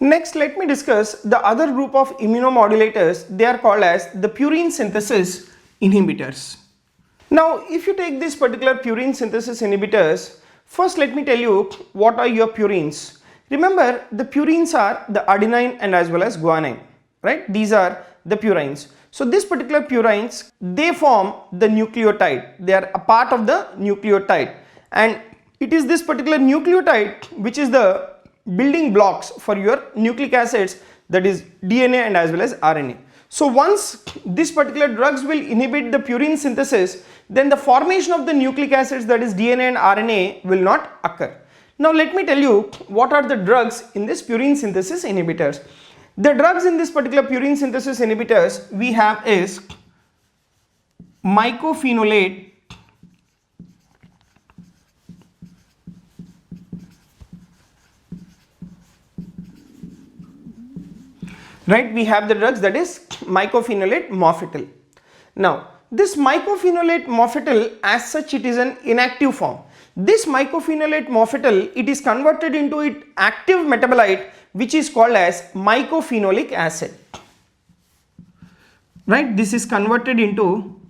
Next, let me discuss the other group of immunomodulators. They are called as the purine synthesis inhibitors. Now, if you take this particular purine synthesis inhibitors, first let me tell you what are your purines. Remember, the purines are the adenine and as well as guanine, right? These are the purines. So this particular purines, they form the nucleotide. They are a part of the nucleotide, and it is this particular nucleotide which is the building blocks for your nucleic acids, that is DNA and as well as RNA. So once this particular drugs will inhibit the purine synthesis, then the formation of the nucleic acids, that is DNA and RNA, will not occur. Now let me tell you what are the drugs in this purine synthesis inhibitors. The drugs in this particular purine synthesis inhibitors we have is mycophenolate, right? We have the drugs, that is mycophenolate mofetil. Now this mycophenolate mofetil, as such, it is an inactive form. This mycophenolate mofetil, it is converted into its active metabolite, which is called as mycophenolic acid, right? This is converted into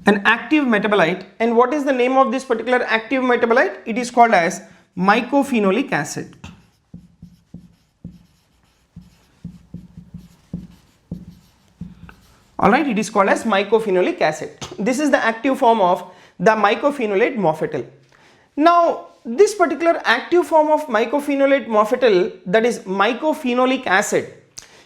an active metabolite, and what is the name of this particular active metabolite? It is called as mycophenolic acid. Alright, it is called as mycophenolic acid. This is the active form of the mycophenolate mofetil. Now this particular active form of mycophenolate mofetil, that is mycophenolic acid,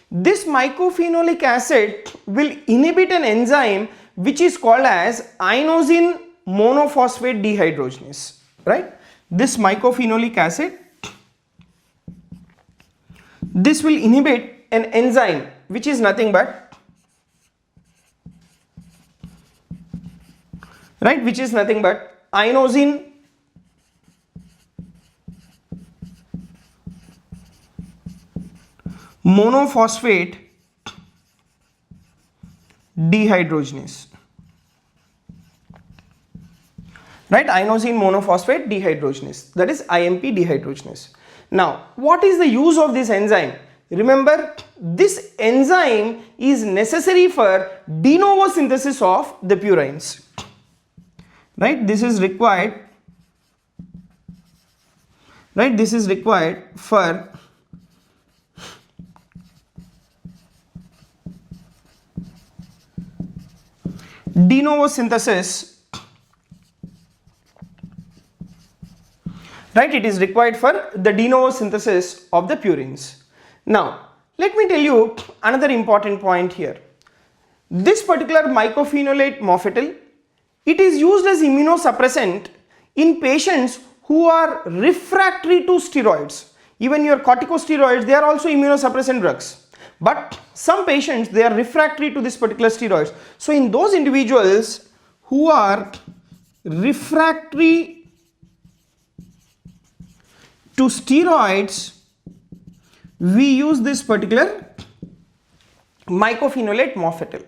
this mycophenolic acid will inhibit an enzyme which is called as inosine monophosphate dehydrogenase, right? This mycophenolic acid, this will inhibit an enzyme which is nothing but, right, which is nothing but inosine monophosphate dehydrogenase, right? Inosine monophosphate dehydrogenase, that is IMP dehydrogenase. Now what is the use of this enzyme? Remember, this enzyme is necessary for de novo synthesis of the purines, right? This is required, right? This is required for de novo synthesis, right? It is required for the de novo synthesis of the purines. Now let me tell you another important point here. This particular mycophenolate mofetil, it is used as immunosuppressant in patients who are refractory to steroids. Even your corticosteroids, they are also immunosuppressant drugs. But some patients, they are refractory to this particular steroids. So in those individuals who are refractory to steroids, we use this particular mycophenolate mofetil.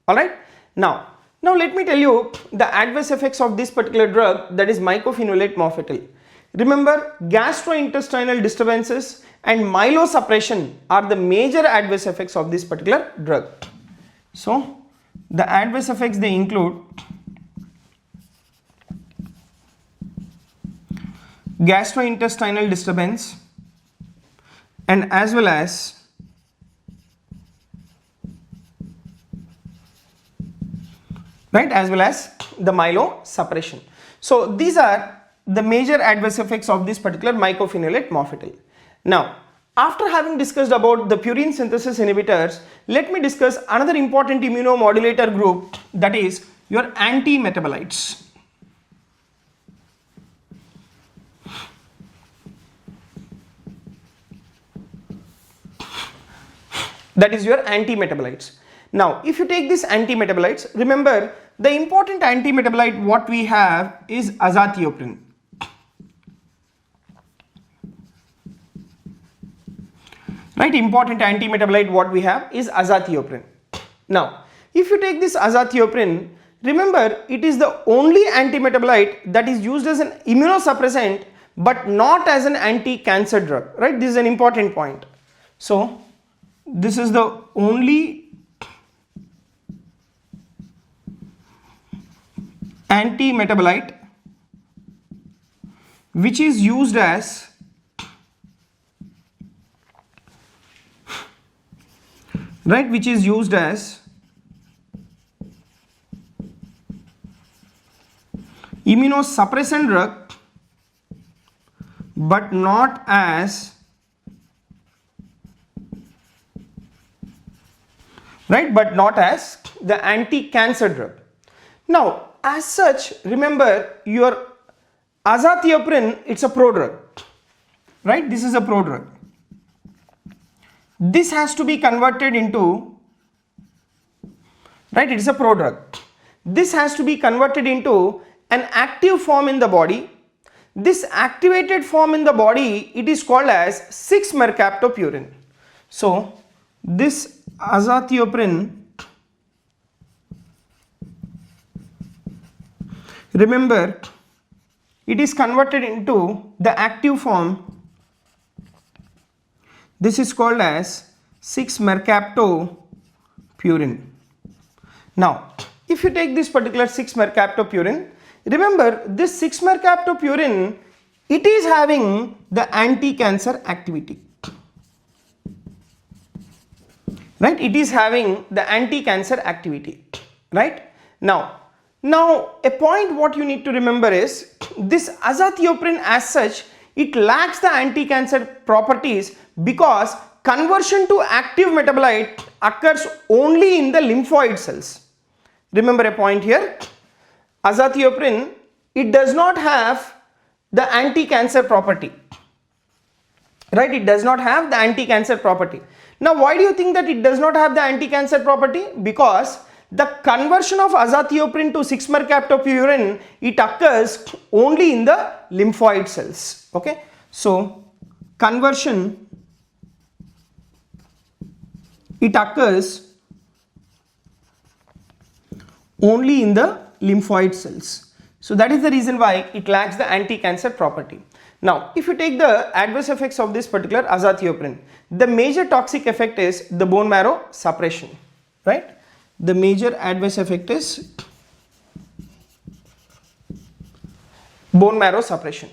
Alright. Now let me tell you the adverse effects of this particular drug, that is mycophenolate mofetil. Remember, gastrointestinal disturbances and myelosuppression are the major adverse effects of this particular drug. So the adverse effects, they include gastrointestinal disturbance and as well as the myelosuppression. So these are the major adverse effects of this particular mycophenolate mofetil. Now after having discussed about the purine synthesis inhibitors, let me discuss another important immunomodulator group, that is your antimetabolites. That is your antimetabolites. Now if you take these antimetabolites, remember the important antimetabolite what we have is azathioprine. Right, important antimetabolite what we have is azathioprine. Now if you take this azathioprine, remember it is the only antimetabolite that is used as an immunosuppressant but not as an anti-cancer drug, right? This is an important point. So this is the only antimetabolite which is used as immunosuppressant drug but not as the anti-cancer drug. Now as such, remember your azathioprine, it's a prodrug, right? This is a prodrug. This has to be converted into, right, it is a prodrug. This has to be converted into an active form in the body. This activated form in the body, it is called as 6-mercaptopurine. So this azathioprine, remember it is converted into the active form. This is called as 6-mercaptopurine. Now if you take this particular 6-mercaptopurine, remember this 6-mercaptopurine, it is having the anti-cancer activity, right? It is having the anti-cancer activity, right? Now a point what you need to remember is this azathioprine as such, it lacks the anti-cancer properties because conversion to active metabolite occurs only in the lymphoid cells. Remember a point here, azathioprine, it does not have the anti-cancer property, right? It does not have the anti-cancer property. Now why do you think that it does not have the anti-cancer property? Because the conversion of azathioprine to 6-mercaptopurine, it occurs only in the lymphoid cells. Okay, so conversion, it occurs only in the lymphoid cells. So that is the reason why it lacks the anti-cancer property. Now if you take the adverse effects of this particular azathioprine, the major toxic effect is the bone marrow suppression, right? The major adverse effect is bone marrow suppression,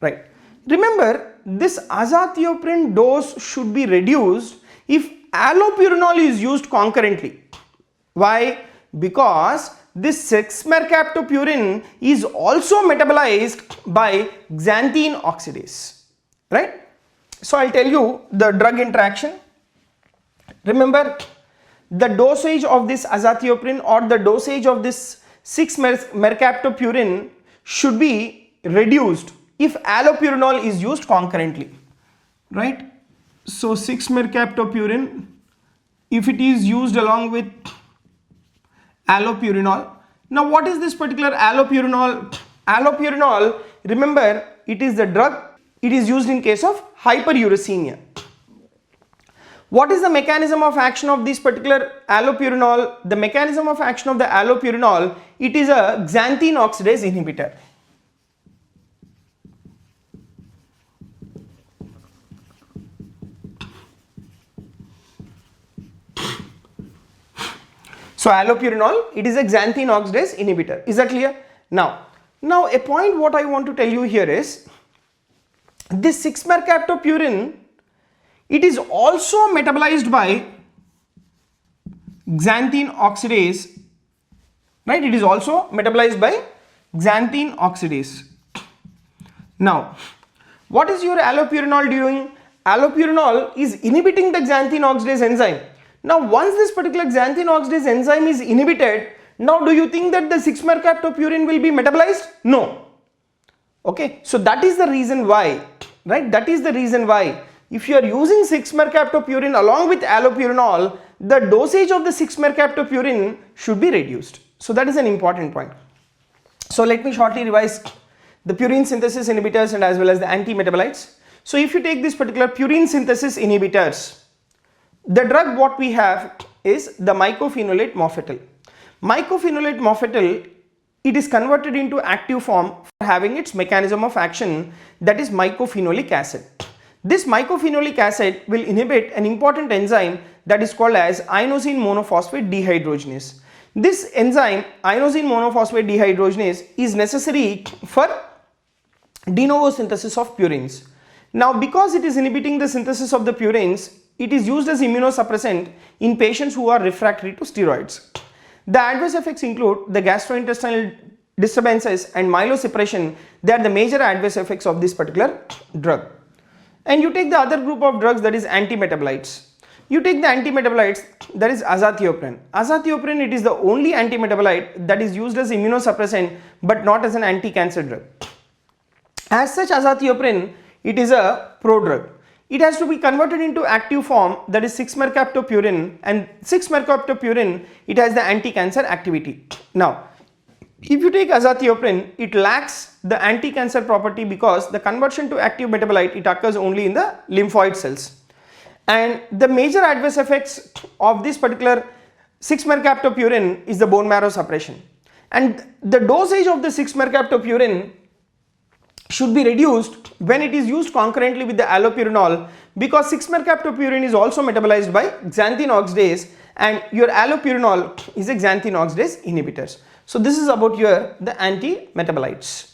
right? Remember this azathioprine dose should be reduced if allopurinol is used concurrently. Why? Because this 6-mercaptopurine is also metabolized by xanthine oxidase, right? So I'll tell you the drug interaction. Remember the dosage of this azathioprine or the dosage of this 6-mercaptopurine should be reduced if allopurinol is used concurrently, right? So 6-mercaptopurine, if it is used along with allopurinol. Now what is this particular allopurinol? Allopurinol, remember it is the drug, it is used in case of hyperuricemia. What is the mechanism of action of this particular allopurinol? The mechanism of action of the allopurinol, it is a xanthine oxidase inhibitor. So allopurinol, it is a xanthine oxidase inhibitor. Is that clear? Now a point what I want to tell you here is this 6-mercaptopurine, it is also metabolized by xanthine oxidase, right? It is also metabolized by xanthine oxidase. Now what is your allopurinol doing? Allopurinol is inhibiting the xanthine oxidase enzyme. Now once this particular xanthine oxidase enzyme is inhibited, now do you think that the 6-mercaptopurine will be metabolized? No. Okay, so that is the reason why, right? That is the reason why if you are using 6-mercaptopurine along with allopurinol, the dosage of the 6-mercaptopurine should be reduced. So that is an important point. So let me shortly revise the purine synthesis inhibitors and as well as the antimetabolites. So if you take this particular purine synthesis inhibitors, the drug what we have is the mycophenolate mofetil. Mycophenolate mofetil, it is converted into active form for having its mechanism of action, that is mycophenolic acid. This mycophenolic acid will inhibit an important enzyme that is called as inosine monophosphate dehydrogenase. This enzyme, inosine monophosphate dehydrogenase, is necessary for de novo synthesis of purines. Now, because it is inhibiting the synthesis of the purines, it is used as immunosuppressant in patients who are refractory to steroids. The adverse effects include the gastrointestinal disturbances and myelosuppression. They are the major adverse effects of this particular drug. And you take the other group of drugs, that is antimetabolites. You take the antimetabolites, that is azathioprine. Azathioprine, it is the only antimetabolite that is used as immunosuppressant but not as an anti-cancer drug. As such, azathioprine, it is a prodrug. It has to be converted into active form, that is 6-mercaptopurine, and 6-mercaptopurine, it has the anti-cancer activity. Now, if you take azathioprine, it lacks the anti-cancer property because the conversion to active metabolite, it occurs only in the lymphoid cells. And the major adverse effects of this particular 6-mercaptopurine is the bone marrow suppression. And the dosage of the 6-mercaptopurine should be reduced when it is used concurrently with the allopurinol, because 6-mercaptopurine is also metabolized by xanthine oxidase, and your allopurinol is a xanthine oxidase inhibitors. So this is about the antimetabolites.